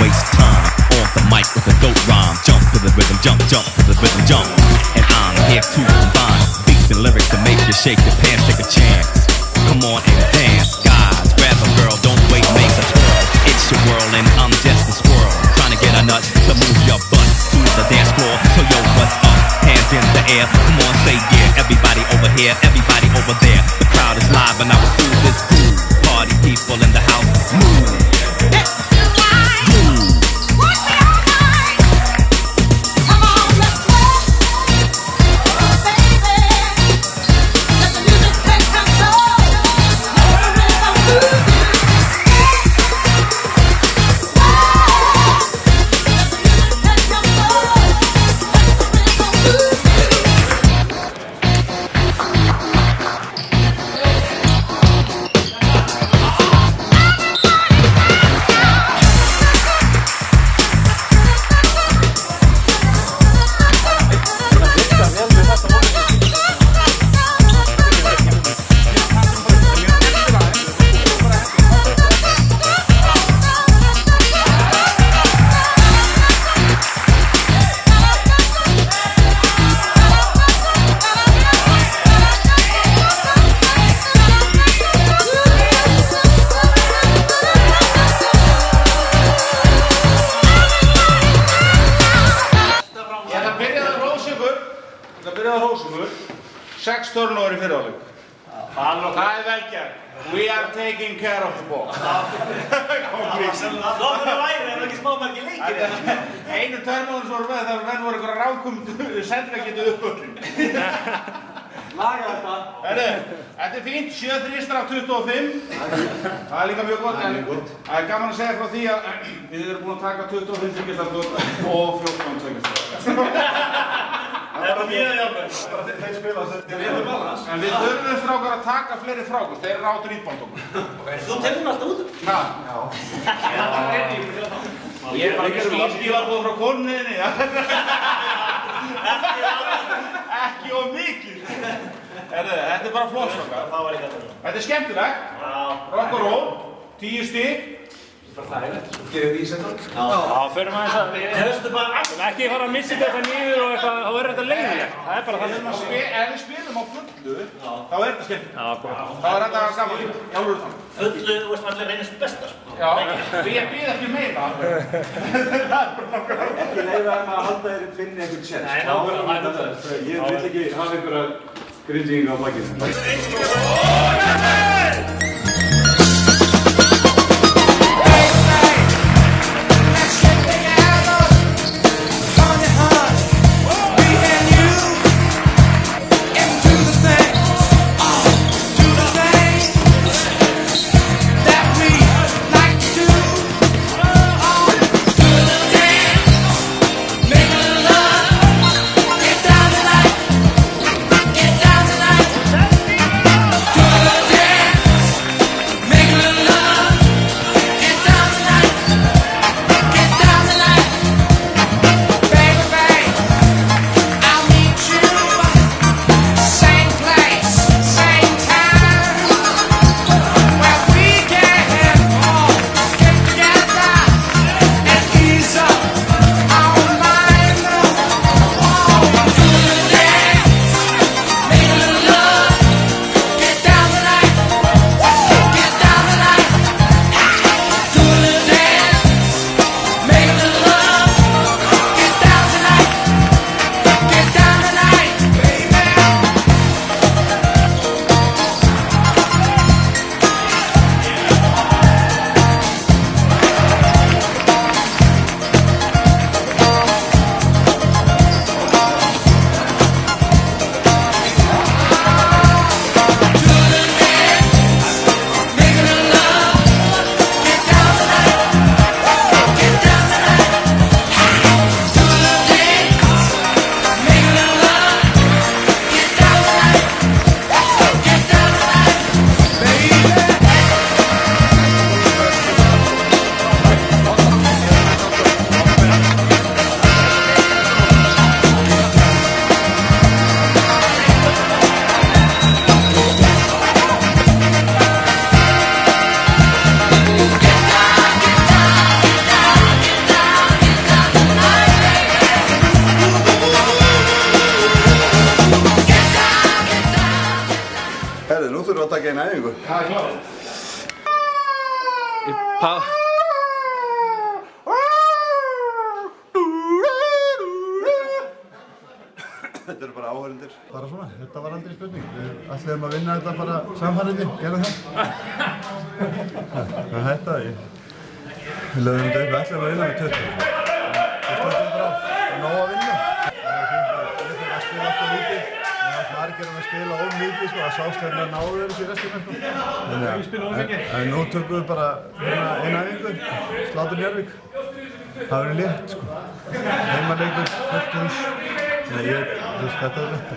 waste time. On the mic with a dope rhyme. Jump to the rhythm, jump to the rhythm, jump. And I'm here to combine beats and lyrics to make you shake your pants, take a chance. Come on and dance, guys, grab a girl, don't wait, make a twirl. It's your world and I'm just a squirrel, trying to get a nut to move your butt to the dance floor. So yo, what's up? Hands in the air, come on, say yeah. Everybody over here, everybody over there. The crowd is live and I will do this groove. Party people in the house, move. Sex turnover í fyrirháleik. Það vel gert. We are taking care of the ball. Flottur að væri, það ekki smámargir leikir. Einu turnover sem voru með það menn voru einhverja rákum sendingagetu uppöllin. Laga þetta. Þetta fínt, 7 þristar af 25. Það líka mjög gott. Það gaman að segja frá því að við erum búin að taka 25 þryggjastarskot og 14 tveggjastar. Það er bara mjög jákvæmt. Þeir spila þetta réttur balans. En við þurfum strákar að taka fleiri frá okkur. Þeir eru á drítbánd okkur. Þú tennum alltaf út? Já. Ég er bara ekki skífarból frá konunniðinni. Ekki of mikið. Þetta er bara flott strákar. Það var ekki þetta. Þetta er skemmtilegt. Rock og roll. 10 stig. Það er þægilegt. Gefið í setjum? Já, förum aðeins að Við höfstum bara allt. ekki fara að missa þetta niður og eitthvað, þá verður þetta leiðilegt. Það er bara þannig. Ef við spilum á fullu, þá er þetta skemmtilegt. Já, gott. Þá er þetta gaman líka. Já, alveg þannig. Fullu, þú veist, allir reynist besta, sko. Já, ég býð ekki meira. Ekki leiða þeim að halda þér finni einhvern séns. Nei, nákvæmlega, það er náttúrulega. Ég vil ekki hafa einhverja grindvíkinga á bakinu. Get down tonight. spurningu. Það er klárt. Þetta eru bara áhörundir. Bara svona, þetta var aldrei spurning. Við ætlum að vinna þetta bara samfærandi, gerum það. Það hættaði. Við lögum þetta upp, við ætlum að vinna með 20. Það stöndum bara á, það er nóg að vinna. Það er fint að við þurfum að spila alltaf lítið. Það er margir að spila of mikið, sko, það sást hérna að náðu þessu í restina, sko. En nú tökum við bara eina æfingu, Slátur Njarðvík. Það verður létt, sko. Heimaleikur, fullt hús. Þetta er létt.